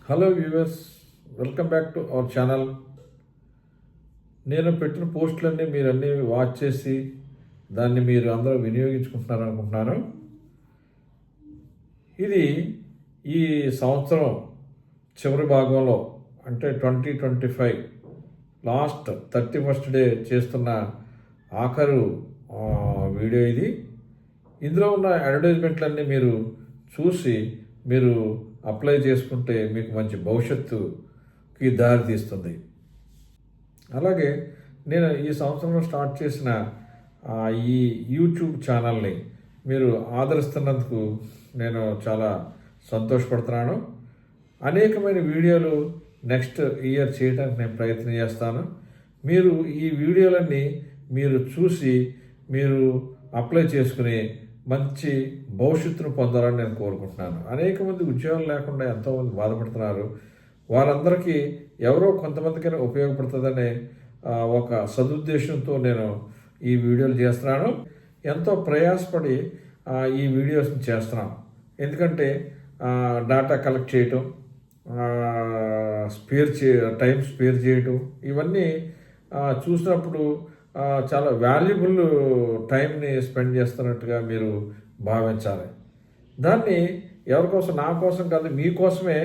Hello viewers, welcome back to our channel. నేను పెట్టిన పోస్టులన్నీ మీరు అన్నీ వాచ్ చేసి దాన్ని మీరు అందరూ వినియోగించుకుంటున్నారు అనుకుంటున్నాను. ఇది ఈ సంవత్సరం చివరి భాగంలో అంటే 2025 లాస్ట్ 31st డే చేస్తున్న ఆఖరు వీడియో ఇది. ఇందులో ఉన్న అడ్వర్టైజ్మెంట్లన్నీ మీరు చూసి మీరు అప్లై చేసుకుంటే మీకు మంచి భవిష్యత్తుకి దారి తీస్తుంది. అలాగే నేను ఈ సంవత్సరంలో స్టార్ట్ చేసిన ఈ యూట్యూబ్ ఛానల్ని మీరు ఆదరిస్తున్నందుకు నేను చాలా సంతోషపడుతున్నాను. అనేకమైన వీడియోలు నెక్స్ట్ ఇయర్ చేయడానికి నేను ప్రయత్నం చేస్తాను. మీరు ఈ వీడియోలన్నీ మీరు చూసి మీరు అప్లై చేసుకుని మంచి భవిష్యత్తును పొందాలని నేను కోరుకుంటున్నాను. అనేక మంది ఉద్యోగం లేకుండా ఎంతోమంది బాధపడుతున్నారు. వారందరికీ ఎవరో కొంతమందికైనా ఉపయోగపడుతుందనే ఒక సదుద్దేశంతో నేను ఈ వీడియోలు చేస్తున్నాను. ఎంతో ప్రయాసపడి ఈ వీడియోస్ని చేస్తున్నాం. ఎందుకంటే డేటా కలెక్ట్ చేయటం, టైం స్పేర్ చేయటం, ఇవన్నీ చూసినప్పుడు చాలా వాల్యుబుల్ టైంని స్పెండ్ చేస్తున్నట్టుగా మీరు భావించాలి. దాన్ని ఎవరికోసం, నా కోసం కాదు, మీకోసమే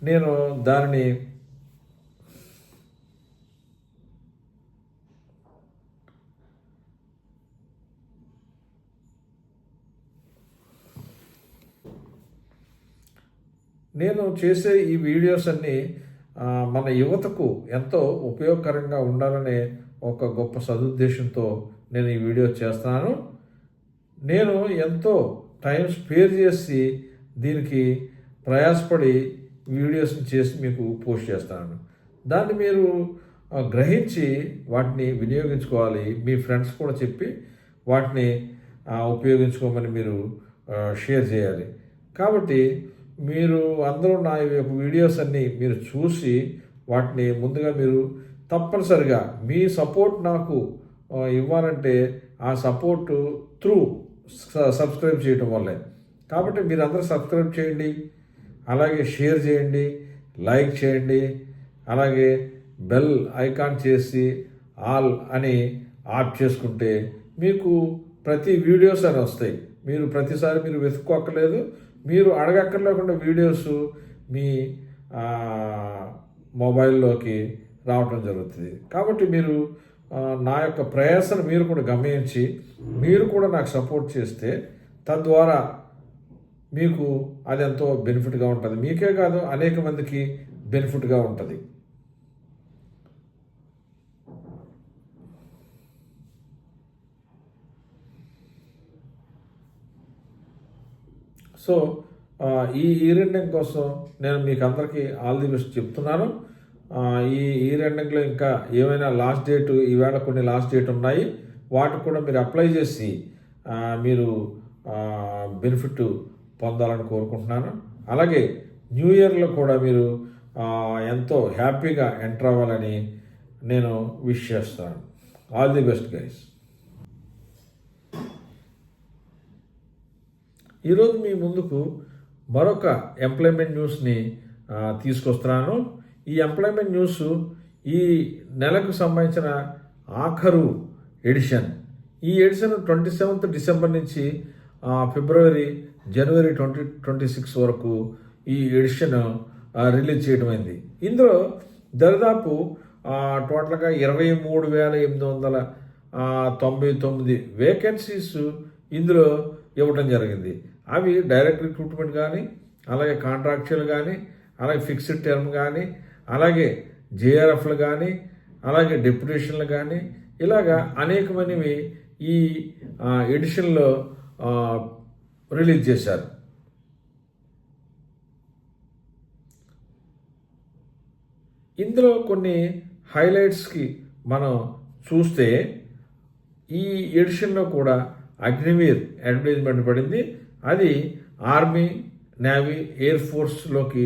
నేను దానిని నేను చేసే ఈ వీడియోస్ అన్నీ మన యువతకు ఎంతో ఉపయోగకరంగా ఉండాలనే ఒక గొప్ప సదుద్దేశంతో నేను ఈ వీడియో చేస్తున్నాను. నేను ఎంతో టైం స్పేర్ చేసి దీనికి ప్రయాసపడి వీడియోస్ని చేసి మీకు పోస్ట్ చేస్తాను. దాన్ని మీరు గ్రహించి వాటిని వినియోగించుకోవాలి. మీ ఫ్రెండ్స్ కూడా చెప్పి వాటిని ఉపయోగించుకోమని మీరు షేర్ చేయాలి. కాబట్టి మీరు అందరూ నా యొక్క వీడియోస్ అన్నీ మీరు చూసి వాటిని ముందుగా మీరు తప్పనిసరిగా మీ సపోర్ట్ నాకు ఇవ్వాలంటే ఆ సపోర్టు త్రూ సబ్స్క్రైబ్ చేయటం వల్లే. కాబట్టి మీరు అందరూ సబ్స్క్రైబ్ చేయండి, అలాగే షేర్ చేయండి, లైక్ చేయండి, అలాగే బెల్ ఐకాన్ చేసి ఆల్ అని ఆఫ్ చేసుకుంటే మీకు ప్రతి వీడియోస్ అని వస్తాయి. మీరు ప్రతిసారి మీరు వెతుక్కోక్కర్లేదు, మీరు అడగక్కర్లేకుండా వీడియోస్ మీ మొబైల్లోకి రావటం జరుగుతుంది. కాబట్టి మీరు నా యొక్క ప్రయాసను మీరు కూడా గమనించి మీరు కూడా నాకు సపోర్ట్ చేస్తే తద్వారా మీకు అది ఎంతో బెనిఫిట్గా ఉంటుంది. మీకే కాదు, అనేక మందికి బెనిఫిట్గా ఉంటుంది. సో ఈ రెండింగ్ కోసం నేను మీకు అందరికీ ఆల్ ది బెస్ట్ చెప్తున్నాను. ఈ రెండింగ్లో ఇంకా ఏమైనా లాస్ట్ డేట్, ఈవేళ కొన్ని లాస్ట్ డేట్ ఉన్నాయి, వాటికి కూడా మీరు అప్లై చేసి మీరు బెనిఫిట్ పొందాలని కోరుకుంటున్నాను. అలాగే న్యూ ఇయర్లో కూడా మీరు ఎంతో హ్యాపీగా ఎంటర్ అవ్వాలని నేను విష్ చేస్తాను. All the best guys. ఈరోజు మీ ముందుకు మరొక ఎంప్లాయ్మెంట్ న్యూస్ని తీసుకొస్తున్నాను. ఈ ఎంప్లాయ్మెంట్ న్యూస్ ఈ నెలకు సంబంధించిన ఆఖరు ఎడిషన్. ఈ ఎడిషన్ 27th డిసెంబర్ నుంచి జనవరి 2026 వరకు ఈ ఎడిషన్ రిలీజ్ చేయడమైంది. ఇందులో దరిదాపు టోటల్గా 23,899 వేకెన్సీస్ ఇందులో ఇవ్వటం జరిగింది. అవి డైరెక్ట్ రిక్రూట్మెంట్ కానీ, అలాగే కాంట్రాక్చువల్ కానీ, అలాగే ఫిక్స్డ్ టర్మ్ కానీ, అలాగే జేఆర్ఎఫ్లు కానీ, అలాగే డెప్యుటేషన్లు కానీ, ఇలాగా అనేకమైనవి ఈ ఎడిషన్లో రిలీజ్ చేశారు. ఇందులో కొన్ని హైలైట్స్కి మనం చూస్తే ఈ ఎడిషన్లో కూడా అగ్నివీర్ అడ్వర్టైజ్మెంట్ పడింది. అది ఆర్మీ, నేవీ, ఎయిర్ ఫోర్స్లోకి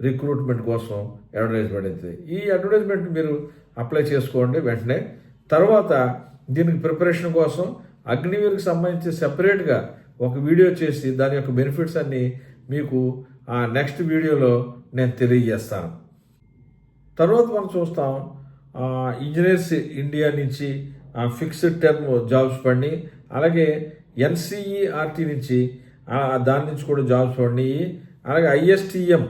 రిక్రూట్మెంట్ కోసం అడ్వర్టైజ్ పడింది. ఈ అడ్వర్టైజ్మెంట్ మీరు అప్లై చేసుకోండి వెంటనే. తర్వాత దీనికి ప్రిపరేషన్ కోసం అగ్నివీర్కి సంబంధించి సెపరేట్గా ఒక వీడియో చేసి దాని యొక్క బెనిఫిట్స్ అన్నీ మీకు నెక్స్ట్ వీడియోలో నేను తెలియజేస్తాను. తర్వాత మనం చూస్తాం ఇంజనీర్స్ ఇండియా నుంచి ఫిక్స్డ్ టర్మ్ జాబ్స్ పడినాయి. అలాగే ఎన్సీఈఆర్టీ నుంచి దాని నుంచి కూడా జాబ్స్ పడినాయి. అలాగే ఐఎస్టీఎం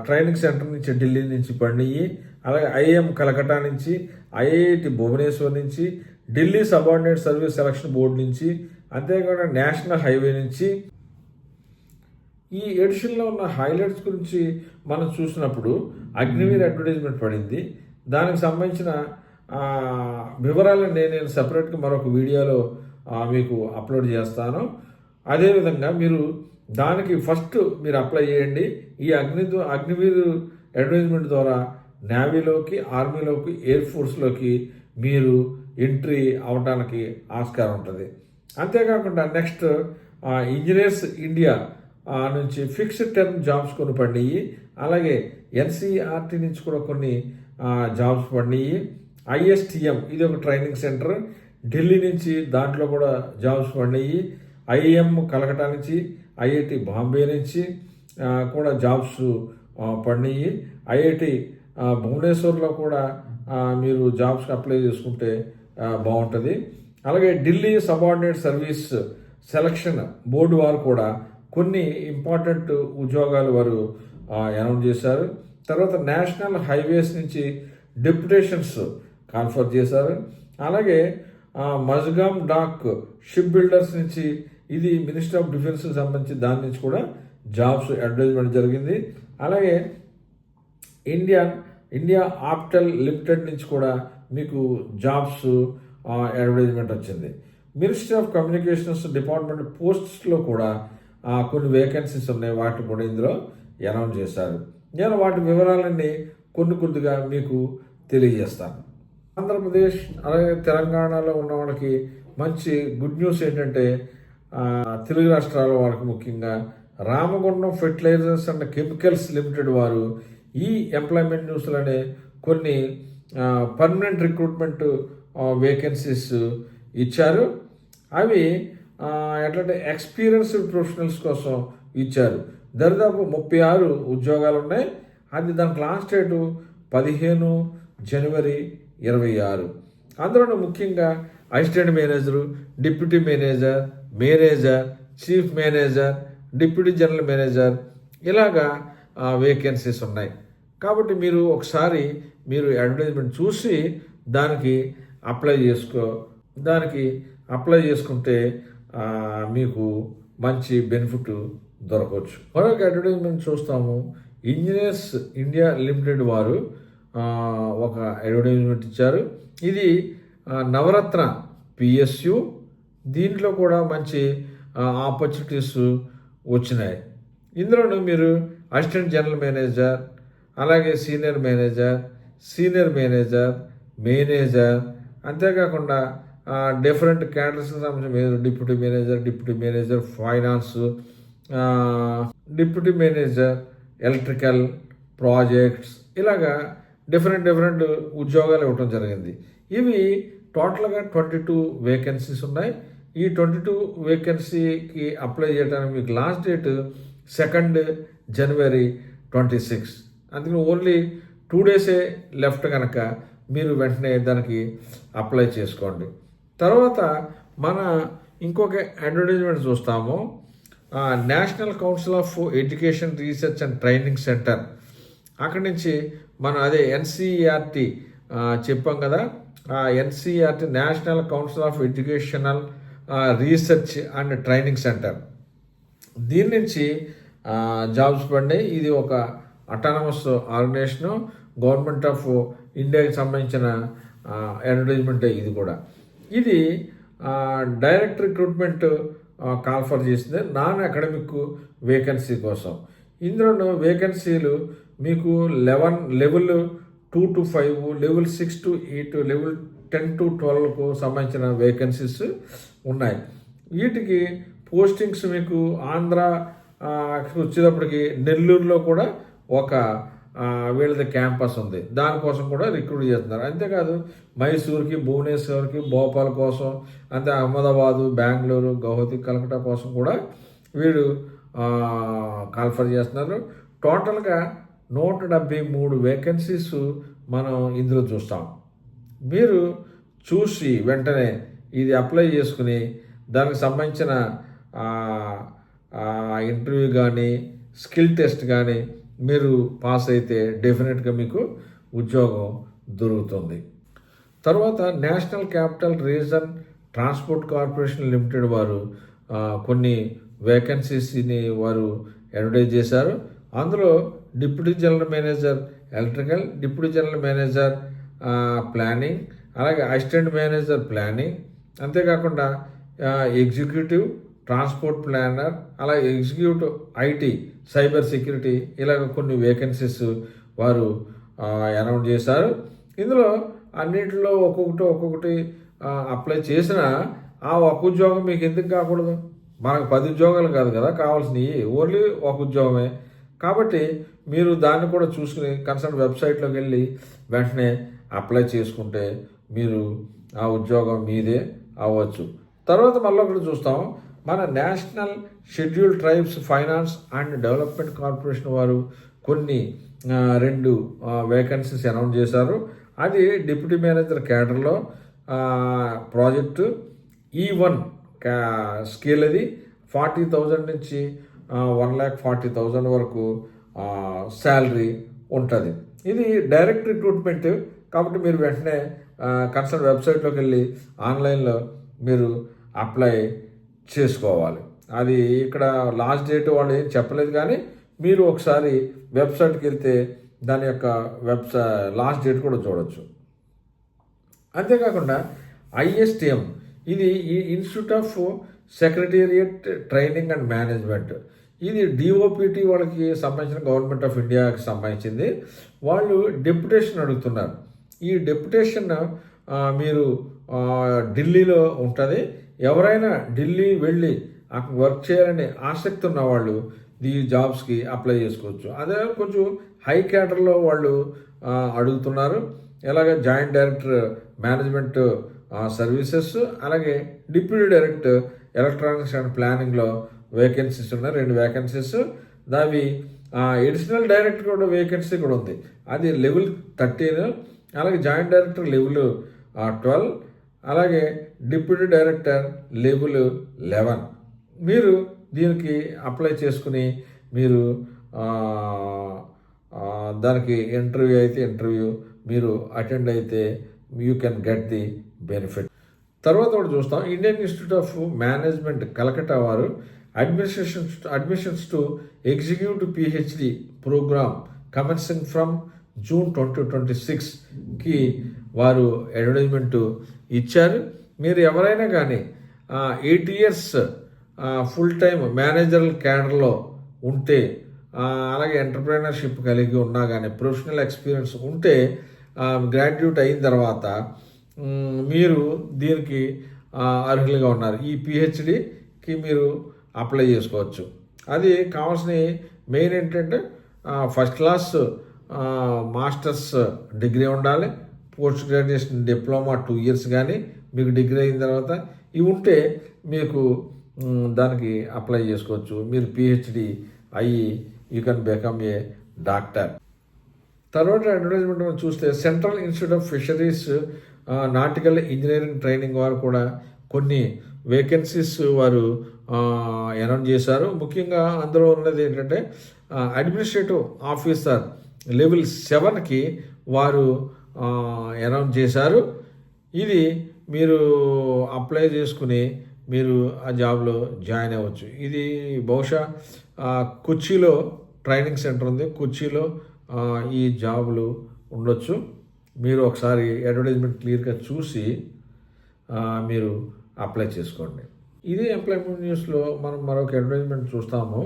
ట్రైనింగ్ సెంటర్ నుంచి ఢిల్లీ నుంచి పడినాయి. అలాగే ఐఐఎం కలకట్టా నుంచి, ఐఐటి భువనేశ్వర్ నుంచి, Delhi subordinate service selection board నుంచి, అంతేకాకుండా నేషనల్ హైవే నుంచి. ఈ ఎడిషన్లో ఉన్న హైలైట్స్ గురించి మనం చూసినప్పుడు అగ్నివీర్ అడ్వర్టైజ్మెంట్ పడింది. దానికి సంబంధించిన వివరాలను నేను సపరేట్గా మరొక వీడియోలో మీకు అప్లోడ్ చేస్తాను. అదేవిధంగా మీరు దానికి ఫస్ట్ మీరు అప్లై చేయండి. ఈ అగ్నివీర్ అడ్వర్టైజ్మెంట్ ద్వారా నేవీలోకి, ఆర్మీలోకి, ఎయిర్ ఫోర్స్లోకి మీరు ఎంట్రీ అవడానికి ఆస్కారం ఉంటుంది. అంతేకాకుండా నెక్స్ట్ ఇంజనీర్స్ ఇండియా నుంచి ఫిక్స్డ్ టర్మ్ జాబ్స్ కొన్ని పడినాయి. అలాగే ఎన్సీఆర్టీ నుంచి కూడా కొన్ని జాబ్స్ పడినాయి. ఐఎస్టీఎం ఇది ఒక ట్రైనింగ్ సెంటర్, ఢిల్లీ నుంచి దాంట్లో కూడా జాబ్స్ పడినాయి. ఐఐఎం కలకట్టా నుంచి, ఐఐటి బాంబే నుంచి కూడా జాబ్స్ పడినాయి. ఐఐటి భువనేశ్వర్లో కూడా మీరు జాబ్స్కి అప్లై చేసుకుంటే బాగుంటుంది. అలాగే Delhi subordinate service selection board వారు కూడా కొన్ని ఇంపార్టెంట్ ఉద్యోగాలు వారు అనౌన్స్ చేశారు. తర్వాత నేషనల్ హైవేస్ నుంచి డెప్యుటేషన్స్ కాన్ఫర్ చేశారు. అలాగే మజ్గామ్ డాక్ షిప్ బిల్డర్స్ నుంచి, ఇది మినిస్టర్ ఆఫ్ డిఫెన్స్కి సంబంధించి దాని నుంచి కూడా జాబ్స్ అడ్వర్టైజ్మెంట్ జరిగింది. అలాగే ఇండియా ఆప్టెల్ లిమిటెడ్ నుంచి కూడా మీకు జాబ్స్ అడ్వర్టైజ్మెంట్ వచ్చింది. మినిస్ట్రీ ఆఫ్ కమ్యూనికేషన్స్ డిపార్ట్మెంట్ పోస్ట్స్లో కూడా కొన్ని వేకెన్సీస్ ఉన్నాయి, వాటిని కూడా ఇందులో అనౌన్స్ చేశారు. నేను వాటి వివరాలన్నీ కొద్దిగా మీకు తెలియజేస్తాను. ఆంధ్రప్రదేశ్ అలాగే తెలంగాణలో ఉన్న వాళ్ళకి మంచి గుడ్ న్యూస్ ఏంటంటే తెలుగు రాష్ట్రాల వాళ్ళకి ముఖ్యంగా Ramagundam Fertilizers and Chemicals Limited వారు ఈ ఎంప్లాయ్మెంట్ న్యూస్లోనే కొన్ని పర్మనెంట్ రిక్రూట్మెంట్ వేకెన్సీస్ ఇచ్చారు. అవి ఎట్లంటే ఎక్స్పీరియన్స్డ్ ప్రొఫెషనల్స్ కోసం ఇచ్చారు. దరిదాపు 36 ఉద్యోగాలు ఉన్నాయి. అది దానికి లాస్ట్ డేటు 15 జనవరి 26. అందులో ముఖ్యంగా assistant manager, deputy manager, chief manager, deputy general manager ఇలాగా వేకెన్సీస్ ఉన్నాయి. కాబట్టి మీరు ఒకసారి అడ్వర్టైజ్మెంట్ చూసి దానికి అప్లై చేసుకుంటే మీకు మంచి బెనిఫిట్ దొరకవచ్చు. మరొక అడ్వర్టైజ్మెంట్ చూస్తాము. ఇంజనీర్స్ ఇండియా లిమిటెడ్ వారు ఒక అడ్వర్టైజ్మెంట్ ఇచ్చారు. ఇది నవరత్న పిఎస్యు, దీంట్లో కూడా మంచి ఆపర్చునిటీస్ వచ్చినాయి. ఇందులోనూ మీరు అసిస్టెంట్ జనరల్ మేనేజర్, అలాగే సీనియర్ మేనేజర్, అంతేకాకుండా డిఫరెంట్ క్యాడర్స్కి సంబంధించిన deputy manager finance, deputy manager electrical projects, ఇలాగా డిఫరెంట్ ఉద్యోగాలు ఇవ్వడం జరిగింది. ఇవి టోటల్గా 22 వేకెన్సీస్ ఉన్నాయి. ఈ 22 వేకెన్సీకి అప్లై చేయడానికి మీకు లాస్ట్ డేట్ 2 జనవరి 26. అందుకని ఓన్లీ 2 డేసే లెఫ్ట్ కనుక మీరు వెంటనే దానికి అప్లై చేసుకోండి. తర్వాత మన ఇంకొక అడ్వర్టైజ్మెంట్ చూస్తాము. National council of education research and training centre, అక్కడి నుంచి మనం అదే ఎన్సీఈఆర్టీ చెప్పాం కదా, NCERT national council of educational research and training centre, దీని నుంచి జాబ్స్ పడినాయి. ఇది ఒక అటానమస్ ఆర్గనైజేషను, గవర్నమెంట్ ఆఫ్ ఇండియాకి సంబంధించిన అడ్వర్టైజ్మెంట్. ఇది డైరెక్ట్ రిక్రూట్మెంట్ కాల్ఫర్ చేసింది నాన్ అకాడమిక్ వేకెన్సీ కోసం. ఇందులో వేకెన్సీలు మీకు level 2 to 5, level 6 to 8, level 10 to 12కు సంబంధించిన వేకెన్సీస్ ఉన్నాయి. వీటికి పోస్టింగ్స్ మీకు ఆంధ్ర వచ్చేటప్పటికి నెల్లూరులో కూడా ఒక వీళ్ళది క్యాంపస్ ఉంది, దానికోసం కూడా రిక్రూట్ చేస్తున్నారు. అంతేకాదు మైసూర్కి, భువనేశ్వర్కి, భోపాల్ కోసం, అంతే అహ్మదాబాదు, బెంగళూరు, గౌహతి, కలకట్టా కోసం కూడా వీడు కాల్ఫర్ చేస్తున్నారు. టోటల్గా 173 వేకెన్సీస్ మనం ఇందులో చూస్తాం. మీరు చూసి వెంటనే ఇది అప్లై చేసుకుని దానికి సంబంధించిన ఇంటర్వ్యూ కానీ స్కిల్ టెస్ట్ కానీ మీరు పాస్ అయితే డెఫినెట్గా మీకు ఉద్యోగం దొరుకుతుంది. తర్వాత national capital region transport corporation limited వారు కొన్ని వేకెన్సీస్ని వారు అడ్వర్టైజ్ చేశారు. అందులో deputy general manager electrical, deputy general manager planning, అలాగే అసిస్టెంట్ మేనేజర్ ప్లానింగ్, అంతేకాకుండా ఎగ్జిక్యూటివ్ ట్రాన్స్పోర్ట్ ప్లానర్, అలాగే ఎగ్జిక్యూటివ్ ఐటీ సైబర్ సెక్యూరిటీ, ఇలాగ కొన్ని వేకెన్సీస్ వారు అనౌన్స్ చేశారు. ఇందులో అన్నింటిలో ఒక్కొక్కటి అప్లై చేసిన ఆ ఒక ఉద్యోగం మీకు ఎందుకు కాకూడదు? మనకు 10 ఉద్యోగాలు కాదు కదా కావాల్సినవి, ఓన్లీ ఒక ఉద్యోగమే. కాబట్టి మీరు దాన్ని కూడా చూసుకుని కన్సర్న్ వెబ్సైట్లోకి వెళ్ళి వెంటనే అప్లై చేసుకుంటే మీరు ఆ ఉద్యోగం మీదే అవ్వచ్చు. తర్వాత మళ్ళీ ఒకటి చూస్తాం, మన national schedule tribes finance and development corporation వారు కొన్ని 2 వేకెన్సీస్ అనౌన్స్ చేశారు. అది డిప్యూటీ మేనేజర్ క్యాడర్లో ప్రాజెక్టు E1 స్కేల్, అది 40,000 నుంచి 1,40,000 వరకు శాలరీ ఉంటుంది. ఇది డైరెక్ట్ రిక్రూట్మెంట్ కాబట్టి మీరు వెంటనే కన్సర్న్ వెబ్సైట్లోకి వెళ్ళి ఆన్లైన్లో మీరు అప్లై చేసుకోవాలి. అది ఇక్కడ లాస్ట్ డేట్ వాళ్ళు ఏం చెప్పలేదు, కానీ మీరు ఒకసారి వెబ్సైట్కి వెళ్తే దాని యొక్క లాస్ట్ డేట్ కూడా చూడవచ్చు. అంతేకాకుండా ISTM, ఇది ఈ institute of secretariat training and management, ఇది DOPT వాళ్ళకి సంబంధించిన గవర్నమెంట్ ఆఫ్ ఇండియాకి సంబంధించింది. వాళ్ళు డెప్యుటేషన్ అడుగుతున్నారు. ఈ డెప్యుటేషన్ మీరు ఢిల్లీలో ఉంటుంది. ఎవరైనా ఢిల్లీ వెళ్ళి అక్కడ వర్క్ చేయాలని ఆసక్తి ఉన్న వాళ్ళు ఈ జాబ్స్కి అప్లై చేసుకోవచ్చు. అదే కొంచెం హై క్యాడర్లో వాళ్ళు అడుగుతున్నారు. ఎలాగ జాయింట్ డైరెక్టర్ మేనేజ్మెంట్ సర్వీసెస్, అలాగే డిప్యూటీ డైరెక్టర్ ఎలక్ట్రానిక్స్ అండ్ ప్లానింగ్లో వేకెన్సీస్ ఉన్నాయి, 2 వేకెన్సీస్. దావి ఎడిషనల్ డైరెక్టర్ కూడా వేకెన్సీ కూడా ఉంది, అది లెవెల్ 13, అలాగే జాయింట్ డైరెక్టర్ లెవెల్ 12, అలాగే డిప్యూటీ డైరెక్టర్ లెవెల్ 11. మీరు దీనికి అప్లై చేసుకుని మీరు దానికి ఇంటర్వ్యూ అయితే ఇంటర్వ్యూ మీరు అటెండ్ అయితే you can get the benefit. తర్వాత ఒకటి చూస్తాం, Indian institute of management Calcutta వారు admissions to executive PhD programme commencing from June 2026కి వారు అడ్వర్టైజ్మెంట్ ఇచ్చారు. మీరు ఎవరైనా కానీ 8 years ఫుల్ టైం మేనేజరల్ క్యాడర్లో ఉంటే, అలాగే ఎంటర్ప్రైనర్షిప్ కలిగి ఉన్నా కానీ ప్రొఫెషనల్ ఎక్స్పీరియన్స్ ఉంటే గ్రాడ్యుయేట్ అయిన తర్వాత మీరు దీనికి అర్హులుగా ఉన్నారు. ఈ PhDకి మీరు అప్లై చేసుకోవచ్చు. అది కావాల్సిన మెయిన్ ఏంటంటే ఫస్ట్ క్లాస్ మాస్టర్స్ డిగ్రీ ఉండాలి, పోస్ట్ గ్రాడ్యుయేషన్ డిప్లొమా 2 years కానీ మీకు డిగ్రీ అయిన తర్వాత ఇవి ఉంటే మీకు దానికి అప్లై చేసుకోవచ్చు. మీరు PhD అయ్యి you can become a doctor. తర్వాత అడ్వర్టైజ్మెంట్ మనం చూస్తే central institute of fisheries nautical engineering training వారు కూడా కొన్ని వేకెన్సీస్ వారు అనౌన్స్ చేశారు. ముఖ్యంగా అందులో ఉన్నది ఏంటంటే అడ్మినిస్ట్రేటివ్ ఆఫీసర్ లెవెల్ 7కి వారు అనౌన్స్ చేశారు. ఇది మీరు అప్లై చేసుకుని మీరు ఆ జాబ్లో జాయిన్ అవ్వచ్చు. ఇది బహుశా కొచ్చిలో ట్రైనింగ్ సెంటర్ ఉంది, కొచ్చిలో ఈ జాబులు ఉండొచ్చు. మీరు ఒకసారి అడ్వర్టైజ్మెంట్ క్లియర్గా చూసి మీరు అప్లై చేసుకోండి. ఇదే ఎంప్లాయ్మెంట్ న్యూస్లో మనం మరొక అడ్వర్టైజ్మెంట్ చూస్తాము.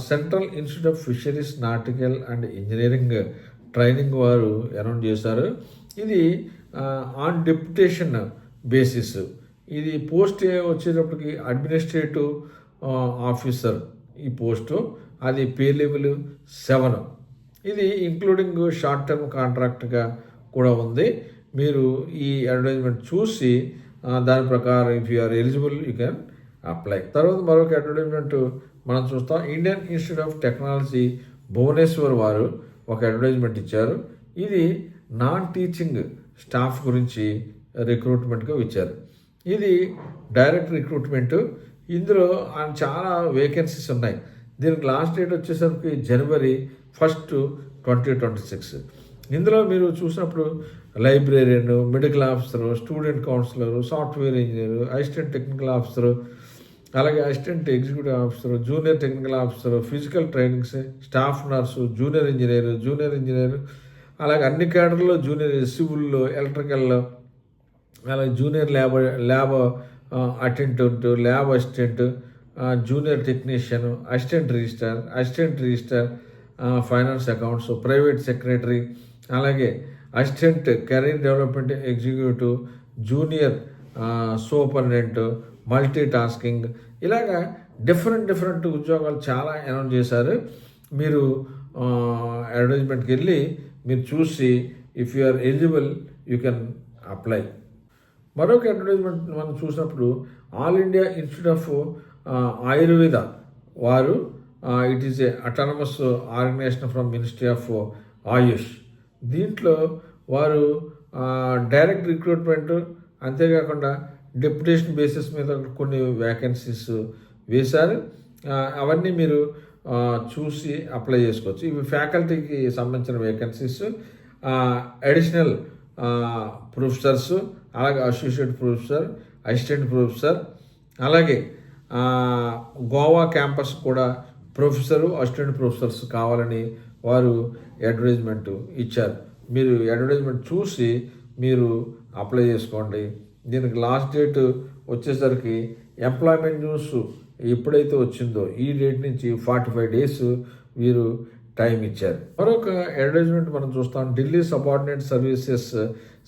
Central institute of fisheries nautical and engineering training వారు అనౌన్స్ చేశారు. ఇది ఆన్ డెప్యుటేషన్ బేసిస్. ఇది పోస్ట్ వచ్చేటప్పటికి అడ్మినిస్ట్రేటివ్ ఆఫీసర్ ఈ పోస్టు, అది పే లెవెల్ 7. ఇది ఇంక్లూడింగ్ షార్ట్ టర్మ్ కాంట్రాక్ట్గా కూడా ఉంది. మీరు ఈ అడ్వర్టైజ్మెంట్ చూసి దాని ప్రకారం if you are eligible you can apply. తర్వాత మరొక అడ్వర్టైజ్మెంట్ మనం చూస్తాం. Indian institute of Technology Bhubaneswar వారు ఒక అడ్వర్టైజ్మెంట్ ఇచ్చారు. ఇది నాన్ టీచింగ్ స్టాఫ్ గురించి రిక్రూట్మెంట్గా ఇచ్చారు. ఇది డైరెక్ట్ రిక్రూట్మెంటు. ఇందులో చాలా వేకెన్సీస్ ఉన్నాయి. దీనికి లాస్ట్ డేట్ వచ్చేసరికి January 1, 2026. ఇందులో మీరు చూసినప్పుడు librarian, medical officer, student counsellor, software engineer, assistant technical officer, అలాగే assistant executive officer, junior technical officer, physical trainings, staff nurse, junior engineer, అలాగే అన్ని క్యాడర్లో జూనియర్ సివిల్లో, ఎలక్ట్రికల్లో, అలాగే junior lab attendant, lab assistant, junior technician, assistant register, finance accounts, private secretary, అలాగే assistant career development executive, junior superintendent, multi tasking, ఇలాగా different ఉద్యోగాలు చాలా అనౌన్స్ చేశారు. మీరు అడ్వర్టైజ్మెంట్కి వెళ్ళి మీరు చూసి if you are eligible you can apply. మరొక అడ్వర్టైజ్మెంట్ మనం చూసినప్పుడు all India institute of Ayurveda వారు it is a autonomous organisation from ministry of AYUSH. దీంట్లో వారు డైరెక్ట్ రిక్రూట్మెంట్, అంతేకాకుండా డెప్యుటేషన్ బేసిస్ మీద కొన్ని వ్యాకెన్సీస్ వేశారు. అవన్నీ మీరు చూసి అప్లై చేసుకోవచ్చు. ఇవి ఫ్యాకల్టీకి సంబంధించిన వేకెన్సీస్, అడిషనల్ ప్రొఫెసర్స్, అలాగే అసోసియేట్ ప్రొఫెసర్, అసిస్టెంట్ ప్రొఫెసర్, అలాగే గోవా క్యాంపస్ కూడా ప్రొఫెసరు, అసిస్టెంట్ ప్రొఫెసర్స్ కావాలని వారు అడ్వర్టైజ్మెంట్ ఇచ్చారు. మీరు అడ్వర్టైజ్మెంట్ చూసి మీరు అప్లై చేసుకోండి. దీనికి లాస్ట్ డేట్ వచ్చేసరికి ఎంప్లాయ్మెంట్ న్యూస్ ఎప్పుడైతే వచ్చిందో ఈ డేట్ నుంచి 45 days వీరు టైం ఇచ్చారు. మరొక అడ్వర్టైజ్మెంట్ మనం చూస్తాం. Delhi subordinate services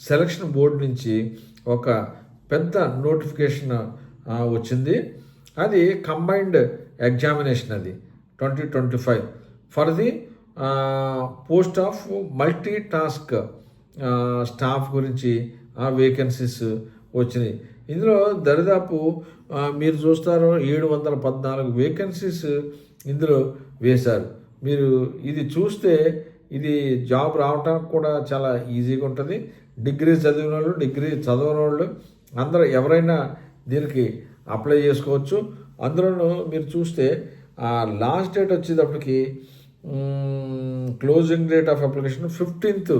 selection board నుంచి ఒక పెద్ద నోటిఫికేషన్ వచ్చింది. అది కంబైన్డ్ ఎగ్జామినేషన్, అది 2025 for the post of multi task staff గురించి వేకెన్సీస్ వచ్చినాయి. ఇందులో దరిదాపు మీరు చూస్తారు 714 వేకెన్సీస్ ఇందులో వేశారు. మీరు ఇది చూస్తే ఇది జాబ్ రావడానికి కూడా చాలా ఈజీగా ఉంటుంది. డిగ్రీ చదివిన వాళ్ళు, డిగ్రీ చదవని వాళ్ళు అందరూ ఎవరైనా దీనికి అప్లై చేసుకోవచ్చు. అందులోనూ మీరు చూస్తే లాస్ట్ డేట్ వచ్చేటప్పటికి closing date of application 15th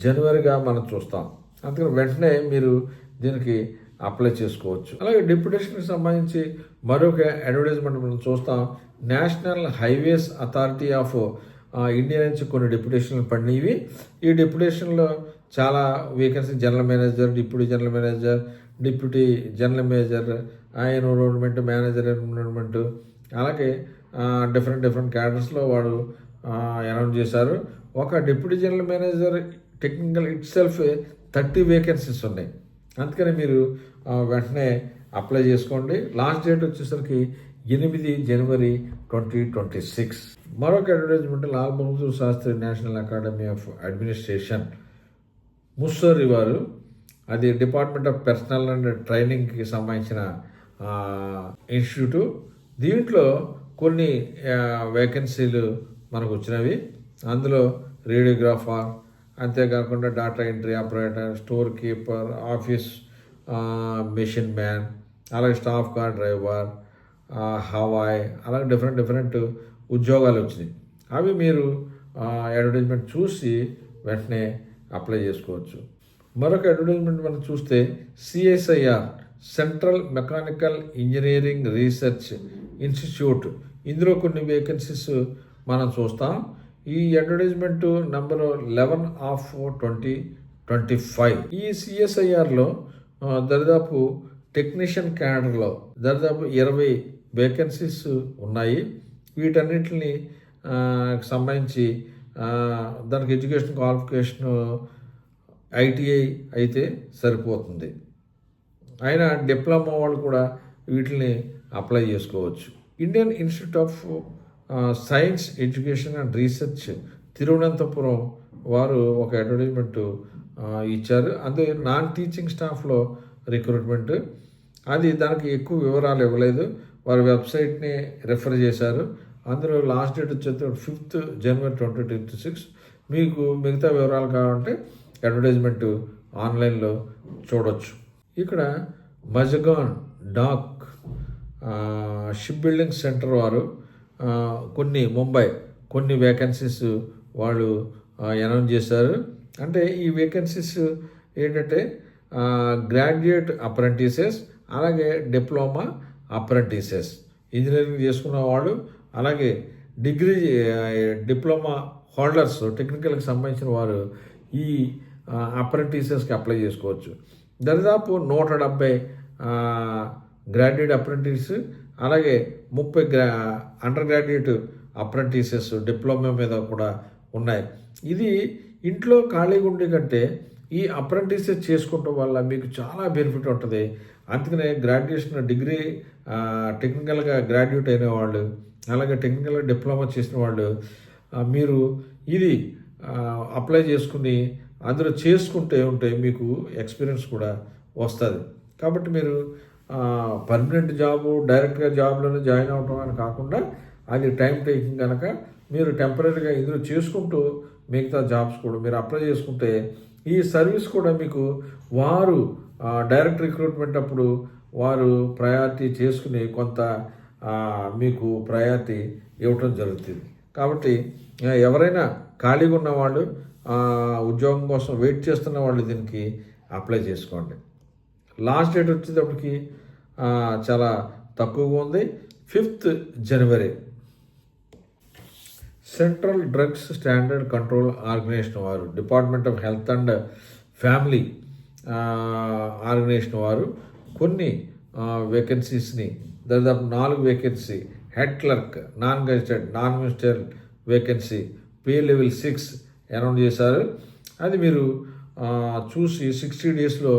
January మనం చూస్తాం. అందుకని వెంటనే మీరు దీనికి అప్లై చేసుకోవచ్చు. అలాగే డిప్యుటేషన్కి సంబంధించి మరొక అడ్వర్టైజ్మెంట్ మనం చూస్తాం. National highways authority of India నుంచి కొన్ని డిప్యుటేషన్లు పడినవి. ఈ డిప్యుటేషన్లో చాలా vacancy, general manager, deputy general manager, deputy general manager, environment manager, environment, అలాగే డిఫరెంట్ క్యాడర్స్లో వాడు అనౌన్స్ చేశారు. ఒక deputy general manager technical it self 30 vacancies ఉన్నాయి. అందుకని మీరు వెంటనే అప్లై చేసుకోండి. లాస్ట్ డేట్ వచ్చేసరికి 8 January 2026. మరొక advertisement Lal Bahadur Shastri National Academy of Administration Mussoorie వారు, అది డిపార్ట్మెంట్ ఆఫ్ పర్సనల్ అండ్ ట్రైనింగ్కి సంబంధించిన ఇన్స్టిట్యూటు. దీంట్లో కొన్ని వేకెన్సీలు మనకు వచ్చినవి. అందులో రేడియోగ్రాఫర్, అంతేకాకుండా data entry operator, store keeper, office machine man, అలాగే స్టాఫ్ కార్ డ్రైవర్, హవాయ్, అలాగే డిఫరెంట్ ఉద్యోగాలు వచ్చినాయి. అవి మీరు అడ్వర్టైజ్మెంట్ చూసి వెంటనే అప్లై చేసుకోవచ్చు. మరొక అడ్వర్టైజ్మెంట్ మనం చూస్తే CSIR central mechanical engineering research institute, ఇందులో కొన్ని వేకెన్సీస్ మనం చూస్తాం. ఈ అడ్వర్టైజ్మెంట్ నెంబర్ 11/2025. ఈ CSIRలో దరిదాపు టెక్నీషియన్ క్యాడర్లో దరిదాపు 20 వేకెన్సీస్ ఉన్నాయి. వీటన్నిటిని సంబంధించి దానికి ఎడ్యుకేషన్ క్వాలిఫికేషన్ ITI అయితే సరిపోతుంది. అయినా డిప్లొమా వాళ్ళు కూడా వీటిని అప్లై చేసుకోవచ్చు. Indian institute of science education and research Thiruvananthapuram వారు ఒక అడ్వర్టైజ్మెంట్ ఇచ్చారు. అందులో నాన్ టీచింగ్ స్టాఫ్లో రిక్రూట్మెంట్, అది దానికి ఎక్కువ వివరాలు ఇవ్వలేదు. వారి వెబ్సైట్ని రెఫర్ చేశారు. అందులో లాస్ట్ డేట్ వచ్చేది 5th January 2026. మీకు మిగతా వివరాలు కావాలంటే అడ్వర్టైజ్మెంట్ ఆన్లైన్లో చూడొచ్చు. ఇక్కడ Mazagon Dock Ship Building Centre వారు ముంబై కొన్ని వేకెన్సీస్ వాళ్ళు అనౌన్స్ చేశారు. అంటే ఈ వేకెన్సీస్ ఏంటంటే గ్రాడ్యుయేట్ అప్రెంటిసెస్, అలాగే డిప్లొమా అప్రెంటిసెస్, ఇంజనీరింగ్ చేసుకున్న వాళ్ళు, అలాగే డిగ్రీ డిప్లొమా హోల్డర్స్, టెక్నికల్కి సంబంధించిన వారు ఈ అప్రెంటిసెస్కి అప్లై చేసుకోవచ్చు. దాదాపు 170 గ్రాడ్యుయేట్ అప్రెంటిస్, అలాగే 30 అండర్ గ్రాడ్యుయేట్ అప్రెంటిసెస్ డిప్లొమా మీద కూడా ఉన్నాయి. ఇది ఇంట్లో ఖాళీగా ఉండే కంటే ఈ అప్రెంటిసెస్ చేసుకోవటం వల్ల మీకు చాలా బెనిఫిట్ ఉంటుంది. అందుకనే గ్రాడ్యుయేషన్ డిగ్రీ టెక్నికల్గా గ్రాడ్యుయేట్ అయిన వాళ్ళు, అలాగే టెక్నికల్గా డిప్లొమా చేసిన వాళ్ళు మీరు ఇది అప్లై చేసుకుని అందులో చేసుకుంటే ఉంటే మీకు ఎక్స్పీరియన్స్ కూడా వస్తుంది. కాబట్టి మీరు పర్మనెంట్ జాబు డైరెక్ట్గా జాబ్లోనే జాయిన్ అవ్వడం అని కాకుండా అది టైం టేకింగ్ కనుక మీరు టెంపరీగా ఇందులో చేసుకుంటూ మిగతా జాబ్స్ కూడా మీరు అప్లై చేసుకుంటే ఈ సర్వీస్ కూడా మీకు వారు డైరెక్ట్ రిక్రూట్మెంట్ అప్పుడు వారు ప్రయారిటీ చేసుకుని కొంత మీకు ప్రయారిటీ ఇవ్వటం జరుగుతుంది. కాబట్టి ఎవరైనా ఖాళీగా ఉన్న వాళ్ళు ఉద్యోగం కోసం వెయిట్ చేస్తున్న వాళ్ళు దీనికి అప్లై చేసుకోండి. లాస్ట్ డేట్ వచ్చేటప్పటికి చాలా తక్కువగా ఉంది, 5th January. Central drugs standard control organisation వారు, department of health and family organisation వారు కొన్ని వేకెన్సీస్ని దాదాపు 4 vacancy head clerk non gazetted non ministerial vacancy pay level 6 announce చేశారు. అది మీరు చూసి 60 డేస్లో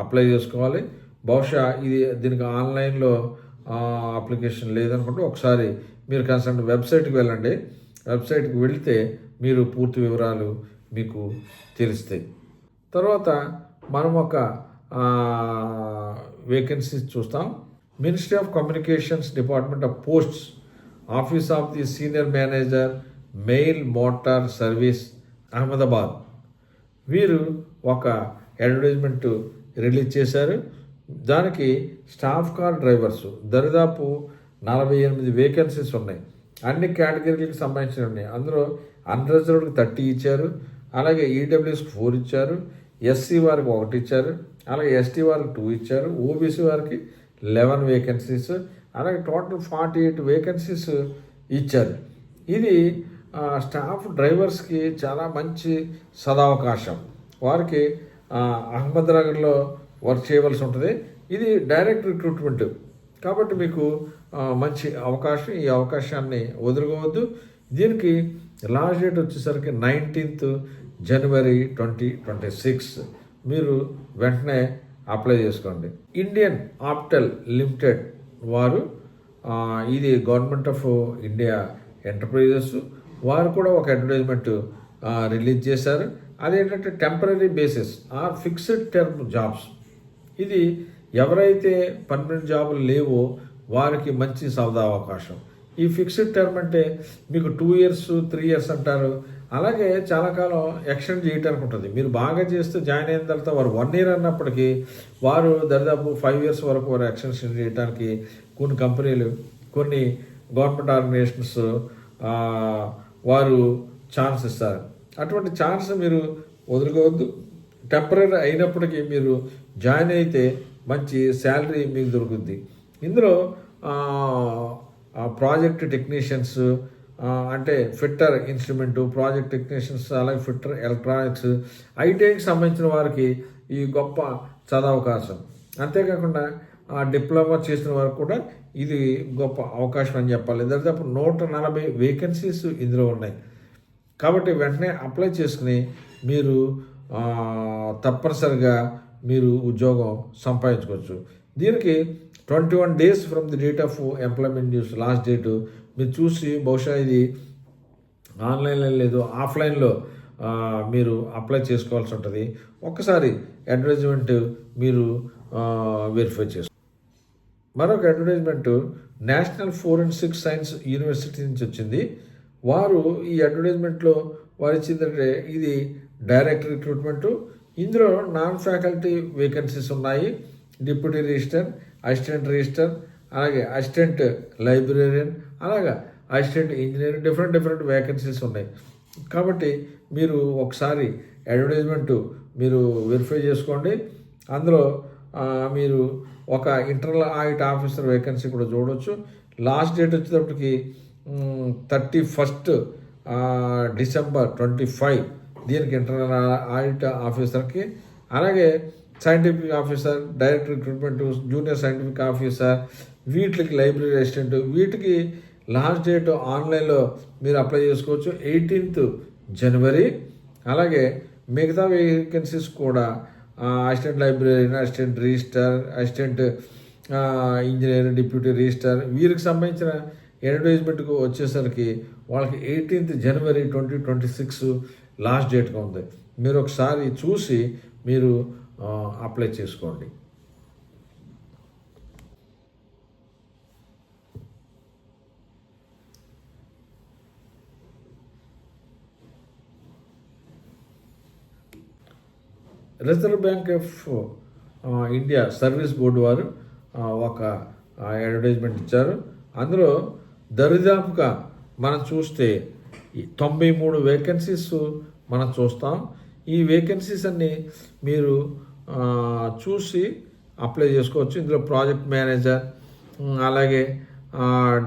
అప్లై చేసుకోవాలి. బహుశా దీనికి ఆన్లైన్లో అప్లికేషన్ లేదనుకుంటే ఒకసారి మీరు కన్సర్న్ వెబ్సైట్కి వెళ్ళండి. వెబ్సైట్కి వెళితే మీరు పూర్తి వివరాలు మీకు తెలుస్తాయి. తర్వాత మనం ఒక వేకెన్సీస్ చూస్తాం. Ministry of communications, department of posts, office of the senior manager, mail motor service, Ahmedabad. వీరు ఒక అడ్వర్టైజ్మెంట్ రిలీజ్ చేశారు. దానికి స్టాఫ్ కార్ డ్రైవర్స్ దాదాపు 48 వేకెన్సీస్ ఉన్నాయి. అన్ని కేటగిరీలకు సంబంధించిన ఉన్నాయి. అందులో అన్రిజర్వ్డ్కి 30 ఇచ్చారు, అలాగే ఈడబ్ల్యూఎస్కి 4 ఇచ్చారు, ఎస్సీ వారికి 1 ఇచ్చారు, అలాగే ఎస్టీ వారికి 2 ఇచ్చారు, ఓబీసీ వారికి 11 వేకెన్సీస్, అలాగే టోటల్ 48 వేకెన్సీస్ ఇచ్చారు. ఇది స్టాఫ్ డ్రైవర్స్కి చాలా మంచి సదవకాశం. వారికి అహ్మద్నగర్లో వర్క్ చేయవలసి ఉంటుంది. ఇది డైరెక్ట్ రిక్రూట్మెంట్ కాబట్టి మీకు మంచి అవకాశం. ఈ అవకాశాన్ని వదులుకోవద్దు. దీనికి లాస్ట్ డేట్ వచ్చేసరికి 19th January 2026. మీరు వెంటనే అప్లై చేసుకోండి. ఇండియన్ ఆప్టెల్ లిమిటెడ్ వారు, ఇది గవర్నమెంట్ ఆఫ్ ఇండియా ఎంటర్ప్రైజెస్ వారు కూడా ఒక అడ్వర్టైజ్మెంట్ రిలీజ్ చేశారు. అదేంటంటే temporary basis or fixed term jobs. ఇది ఎవరైతే పర్మనెంట్ జాబులు లేవో వారికి మంచి సౌదావకాశం. ఈ ఫిక్స్డ్ టర్మ్ అంటే మీకు 2 years 3 years అంటారు. అలాగే చాలా కాలం ఎక్స్టెండ్ చేయడానికి ఉంటుంది. మీరు బాగా చేస్తే జాయిన్ అయిన తర్వాత వారు 1 year అన్నప్పటికీ వారు దాదాపు 5 years వరకు వారు ఎక్స్టెన్షన్ చేయడానికి కొన్ని కంపెనీలు, కొన్ని గవర్నమెంట్ ఆర్గనైజేషన్స్ వారు ఛాన్స్ ఇస్తారు. అటువంటి ఛాన్స్ మీరు వదులుకోవద్దు. టెంపరీ అయినప్పటికీ మీరు జాయిన్ అయితే మంచి శాలరీ మీకు దొరుకుద్ది. ఇందులో ప్రాజెక్ట్ టెక్నీషియన్స్ అంటే ఫిట్టర్ ఇన్స్ట్రుమెంటు, ప్రాజెక్ట్ టెక్నీషియన్స్, అలాగే ఫిట్టర్ ఎలక్ట్రానిక్స్, ఐటీఐకి సంబంధించిన వారికి ఈ గొప్ప చదవకాశం. అంతేకాకుండా డిప్లొమా చేసిన వారికి కూడా ఇది గొప్ప అవకాశం అని చెప్పాలి. దాదాపు 140 వేకెన్సీస్ ఇందులో ఉన్నాయి. కాబట్టి వెంటనే అప్లై చేసుకుని మీరు తప్పనిసరిగా మీరు ఉద్యోగం సంపాదించుకోవచ్చు. దీనికి 21 days from the date of employment news last date. మీరు చూసి బహుశా ఇది ఆన్లైన్లో లేదు, ఆఫ్లైన్లో మీరు అప్లై చేసుకోవాల్సి ఉంటుంది. ఒక్కసారి అడ్వర్టైజ్మెంట్ మీరు వెరిఫై చేసుకోండి. మరొక advertisement national forensic science university నుంచి వచ్చింది. వారు ఈ అడ్వర్టైజ్మెంట్లో వారు ఇచ్చిందంటే ఇది డైరెక్ట్ రిక్రూట్మెంటు. ఇందులో నాన్ ఫ్యాకల్టీ వేకెన్సీస్ ఉన్నాయి. డిప్యూటీ రిజిస్టర్, అసిస్టెంట్ రిజిస్టర్, అలాగే అసిస్టెంట్ లైబ్రేరియన్, అలాగా అసిస్టెంట్ ఇంజనీర్, డిఫరెంట్ వేకెన్సీస్ ఉన్నాయి. కాబట్టి మీరు ఒకసారి అడ్వర్టైజ్మెంటు మీరు వెరిఫై చేసుకోండి. అందులో మీరు ఒక ఇంటర్నల్ ఆడిట్ ఆఫీసర్ వేకెన్సీ కూడా చూడవచ్చు. లాస్ట్ డేట్ వచ్చేటప్పటికి 31 డిసెంబర్ 25 దీనికి ఇంటర్నల్ ఆడిట్ ఆఫీసర్కి, అలాగే scientific officer, direct recruitment, junior scientific officer, వీటికి లైబ్రరీ అసిస్టెంట్, వీటికి లాస్ట్ డేట్ ఆన్లైన్లో మీరు అప్లై చేసుకోవచ్చు 18th జనవరి. అలాగే మిగతా వేకెన్సీస్ కూడా assistant librarian, assistant register, assistant engineer, deputy register, వీరికి సంబంధించిన అడ్వర్టైజ్మెంట్కు వచ్చేసరికి వాళ్ళకి 18th జనవరి 2026 లాస్ట్ డేట్గా ఉంది. మీరు ఒకసారి చూసి మీరు అప్లై చేసుకోండి. Reserve bank of India service board వారు ఒక అడ్వర్టైజ్మెంట్ ఇచ్చారు. అందులో దరిదాపుగా మనం చూస్తే 93 వేకెన్సీస్ మనం చూస్తాం. ఈ వేకెన్సీస్ అన్నీ మీరు చూసి అప్లై చేసుకోవచ్చు. ఇందులో ప్రాజెక్ట్ మేనేజర్, అలాగే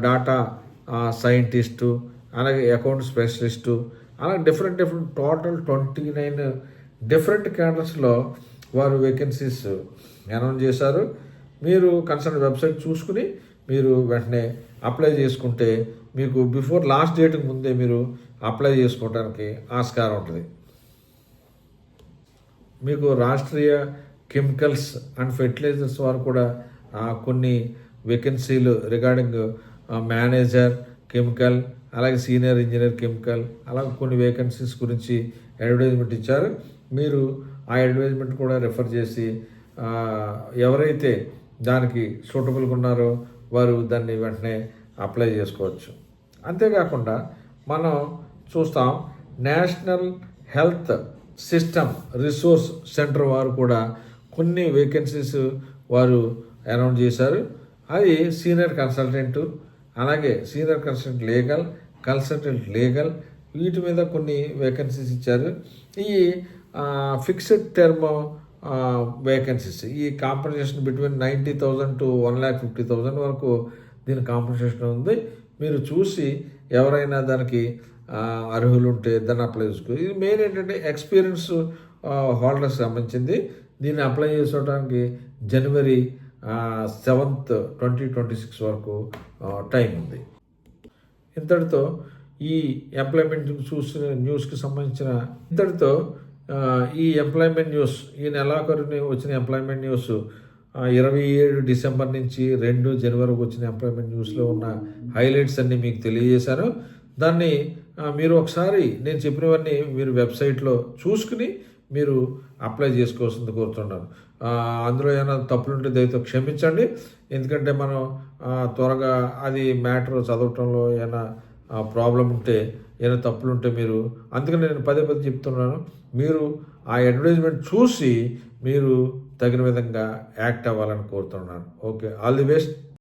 డాటా సైంటిస్టు, అలాగే అకౌంట్ స్పెషలిస్టు, అలాగే డిఫరెంట్ టోటల్ 29 డిఫరెంట్ క్యాడర్స్లో వారు వేకెన్సీస్ అనౌన్స్ చేశారు. మీరు కన్సర్న్ వెబ్సైట్ చూసుకుని మీరు వెంటనే అప్లై చేసుకుంటే మీకు బిఫోర్ లాస్ట్ డేట్కి ముందే మీరు అప్లై చేసుకోవడానికి ఆస్కారం ఉంటుంది. మీకు రాష్ట్రీయ కెమికల్స్ అండ్ ఫెర్టిలైజర్స్ వారు కూడా కొన్ని వేకెన్సీలు రిగార్డింగ్ మేనేజర్ కెమికల్, అలాగే సీనియర్ ఇంజనీర్ కెమికల్, అలాగే కొన్ని వేకెన్సీస్ గురించి అడ్వర్టైజ్మెంట్ ఇచ్చారు. మీరు ఆ అడ్వర్టైజ్మెంట్ కూడా రెఫర్ చేసి ఎవరైతే దానికి సూటబుల్గా ఉన్నారో వారు దాన్ని వెంటనే అప్లై చేసుకోవచ్చు. అంతేకాకుండా మనం చూస్తాం national health system resource centre వారు కూడా కొన్ని వేకెన్సీస్ వారు అనౌన్స్ చేశారు. అది సీనియర్ కన్సల్టెంటు, అలాగే సీనియర్ కన్సల్టెంట్ లీగల్ వీటి మీద కొన్ని వేకెన్సీస్ ఇచ్చారు. ఈ ఫిక్స్డ్ టర్మ్ వేకెన్సీస్, ఈ కాంపన్సేషన్ బిట్వీన్ 90,000 to 1,50,000 వరకు దీని కాంపన్సేషన్ ఉంది. మీరు చూసి ఎవరైనా దానికి అర్హులు ఉంటే దాన్ని అప్లై చేసుకో. ఇది మెయిన్ ఏంటంటే ఎక్స్పీరియన్స్ హోల్డర్స్ సంబంధించింది. దీన్ని అప్లై చేసుకోవడానికి జనవరి 7th 2026 వరకు టైం ఉంది. ఇంతటితో ఈ ఎంప్లాయ్మెంట్ చూసిన న్యూస్కి సంబంధించిన ఈ ఎంప్లాయ్మెంట్ న్యూస్, ఈ నెలాఖరుని వచ్చిన ఎంప్లాయ్మెంట్ న్యూస్ 27 డిసెంబర్ నుంచి 2 జనవరికి వచ్చిన ఎంప్లాయ్మెంట్ న్యూస్లో ఉన్న హైలైట్స్ అన్నీ మీకు తెలియజేశాను. దాన్ని మీరు ఒకసారి నేను చెప్పినవన్నీ మీరు వెబ్సైట్లో చూసుకుని మీరు అప్లై చేసుకోవాల్సింది కోరుతున్నాను. అందులో ఏమైనా తప్పులుంటే దయతో క్షమించండి. ఎందుకంటే మనం త్వరగా అది మ్యాటర్ చదవటంలో ఏమైనా ప్రాబ్లం ఉంటే, ఏమైనా తప్పులుంటే మీరు, అందుకని నేను పదే చెప్తున్నాను, మీరు ఆ అడ్వర్టైజ్మెంట్ చూసి మీరు తగిన విధంగా యాక్ట్ అవ్వాలని కోరుతున్నాను. Okay, all the best.